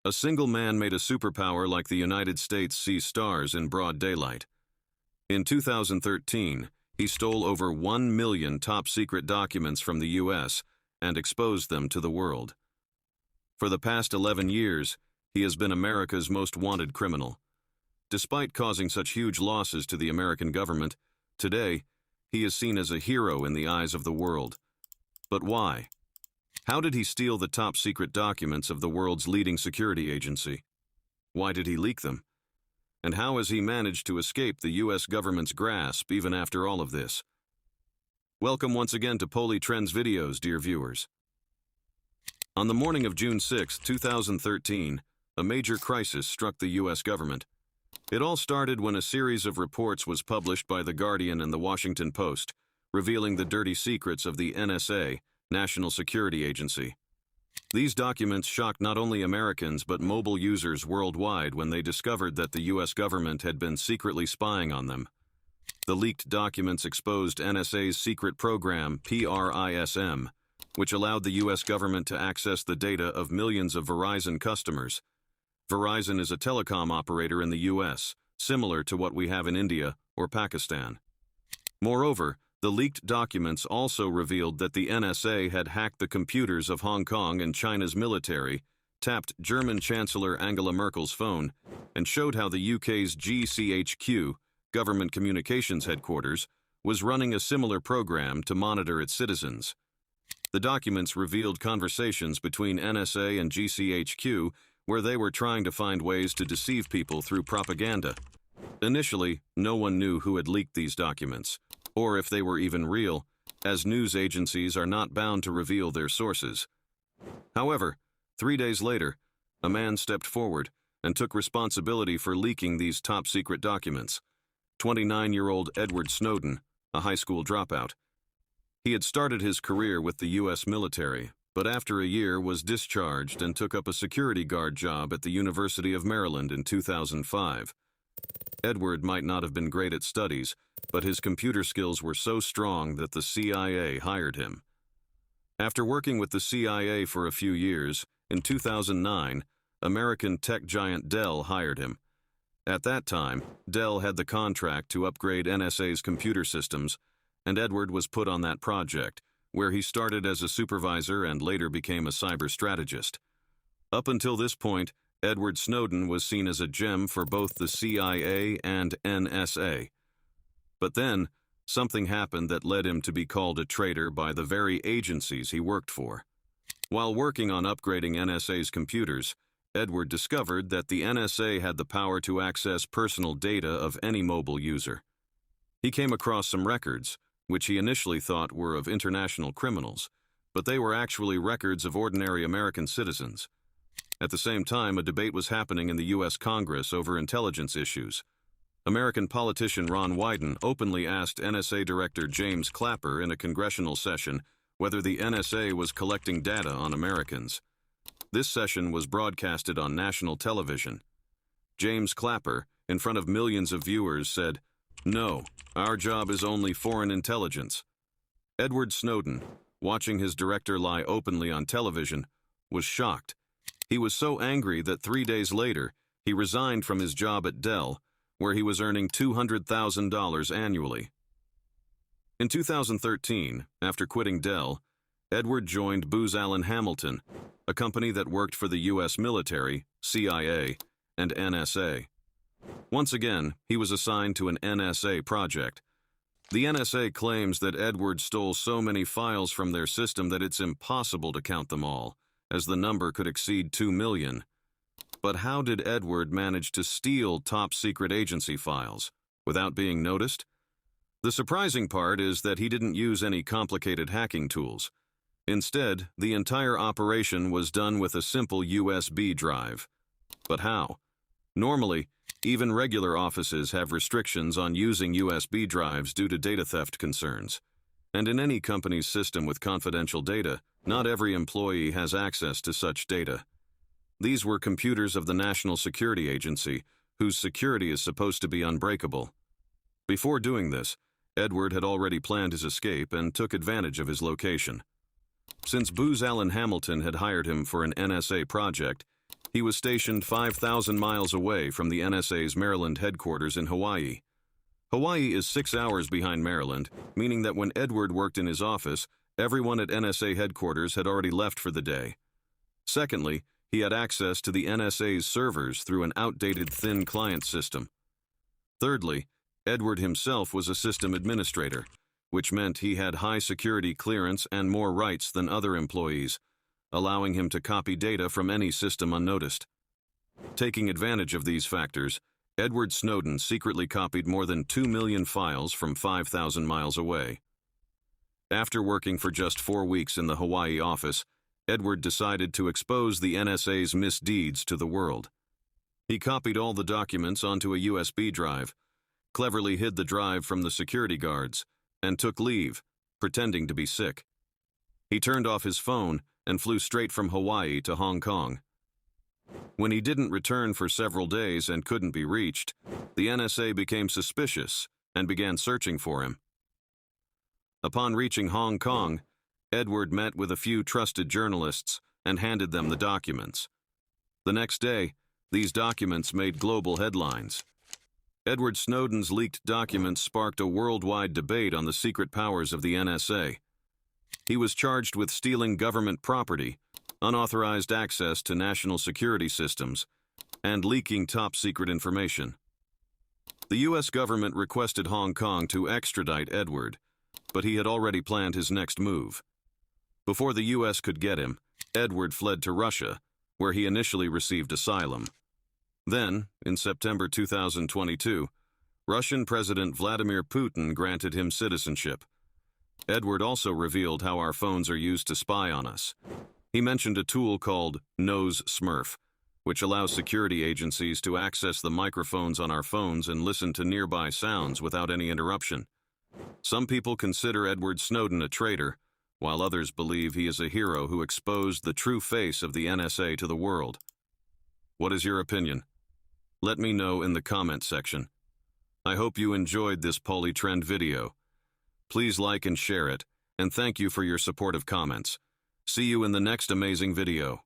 A single man made a superpower like the United States see stars in broad daylight. In 2013, he stole over 1 million top-secret documents from the U.S. and exposed them to the world. For the past 11 years, he has been America's most wanted criminal. Despite causing such huge losses to the American government, today, he is seen as a hero in the eyes of the world. But why? How did he steal the top-secret documents of the world's leading security agency? Why did he leak them? And how has he managed to escape the U.S. government's grasp even after all of this? Welcome once again to Poly Trends Videos, dear viewers. On the morning of June 6, 2013, a major crisis struck the U.S. government. It all started when a series of reports was published by The Guardian and The Washington Post, revealing the dirty secrets of the NSA, National Security Agency. These documents shocked not only Americans but mobile users worldwide when they discovered that the U.S. government had been secretly spying on them. The leaked documents exposed NSA's secret program, PRISM, which allowed the U.S. government to access the data of millions of Verizon customers. Verizon is a telecom operator in the U.S., similar to what we have in India or Pakistan. Moreover, the leaked documents also revealed that the NSA had hacked the computers of Hong Kong and China's military, tapped German Chancellor Angela Merkel's phone, and showed how the UK's GCHQ, Government Communications Headquarters, was running a similar program to monitor its citizens. The documents revealed conversations between NSA and GCHQ where they were trying to find ways to deceive people through propaganda. Initially, no one knew who had leaked these documents, or if they were even real, as news agencies are not bound to reveal their sources. However, 3 days later, a man stepped forward and took responsibility for leaking these top-secret documents. 29-year-old Edward Snowden, a high school dropout. He had started his career with the U.S. military, but after a year was discharged and took up a security guard job at the University of Maryland in 2005. Edward might not have been great at studies, but his computer skills were so strong that the CIA hired him. After working with the CIA for a few years, in 2009, American tech giant Dell hired him. At that time, Dell had the contract to upgrade NSA's computer systems, and Edward was put on that project, where he started as a supervisor and later became a cyber strategist. Up until this point, Edward Snowden was seen as a gem for both the CIA and NSA. But then, something happened that led him to be called a traitor by the very agencies he worked for. While working on upgrading NSA's computers, Edward discovered that the NSA had the power to access personal data of any mobile user. He came across some records, which he initially thought were of international criminals, but they were actually records of ordinary American citizens. At the same time, a debate was happening in the U.S. Congress over intelligence issues. American politician Ron Wyden openly asked NSA Director James Clapper in a congressional session whether the NSA was collecting data on Americans. This session was broadcasted on national television. James Clapper, in front of millions of viewers, said, "No, our job is only foreign intelligence." Edward Snowden, watching his director lie openly on television, was shocked. He was so angry that 3 days later, he resigned from his job at Dell, where he was earning $200,000 annually. In 2013, after quitting Dell, Edward joined Booz Allen Hamilton, a company that worked for the U.S. military, CIA, and NSA. Once again, he was assigned to an NSA project. The NSA claims that Edward stole so many files from their system that it's impossible to count them all, as the number could exceed 2 million. But how did Edward manage to steal top-secret agency files without being noticed? The surprising part is that he didn't use any complicated hacking tools. Instead, the entire operation was done with a simple USB drive. But how? Normally, even regular offices have restrictions on using USB drives due to data theft concerns. And in any company's system with confidential data, not every employee has access to such data. These were computers of the National Security Agency, whose security is supposed to be unbreakable. Before doing this, Edward had already planned his escape and took advantage of his location. Since Booz Allen Hamilton had hired him for an NSA project, He was stationed 5,000 miles away from the NSA's Maryland headquarters in Hawaii. Hawaii is 6 hours behind Maryland, meaning that when Edward worked in his office, everyone at NSA headquarters had already left for the day. Secondly, he had access to the NSA's servers through an outdated thin client system. Thirdly, Edward himself was a system administrator, which meant he had high security clearance and more rights than other employees, allowing him to copy data from any system unnoticed. Taking advantage of these factors, Edward Snowden secretly copied more than 2 million files from 5,000 miles away. After working for just 4 weeks in the Hawaii office, Edward decided to expose the NSA's misdeeds to the world. He copied all the documents onto a USB drive, cleverly hid the drive from the security guards, and took leave, pretending to be sick. He turned off his phone and flew straight from Hawaii to Hong Kong. When he didn't return for several days and couldn't be reached, the NSA became suspicious and began searching for him. Upon reaching Hong Kong, Edward met with a few trusted journalists and handed them the documents. The next day, these documents made global headlines. Edward Snowden's leaked documents sparked a worldwide debate on the secret powers of the NSA. He was charged with stealing government property, unauthorized access to national security systems, and leaking top-secret information. The U.S. government requested Hong Kong to extradite Edward, but he had already planned his next move. Before the U.S. could get him, Edward fled to Russia, where he initially received asylum. Then, in September 2022, Russian President Vladimir Putin granted him citizenship. Edward also revealed how our phones are used to spy on us. He mentioned a tool called Nose Smurf, which allows security agencies to access the microphones on our phones and listen to nearby sounds without any interruption. Some people consider Edward Snowden a traitor, while others believe he is a hero who exposed the true face of the NSA to the world. What is your opinion? Let me know in the comment section. I hope you enjoyed this Polytrend video. Please like and share it, and thank you for your supportive comments. See you in the next amazing video.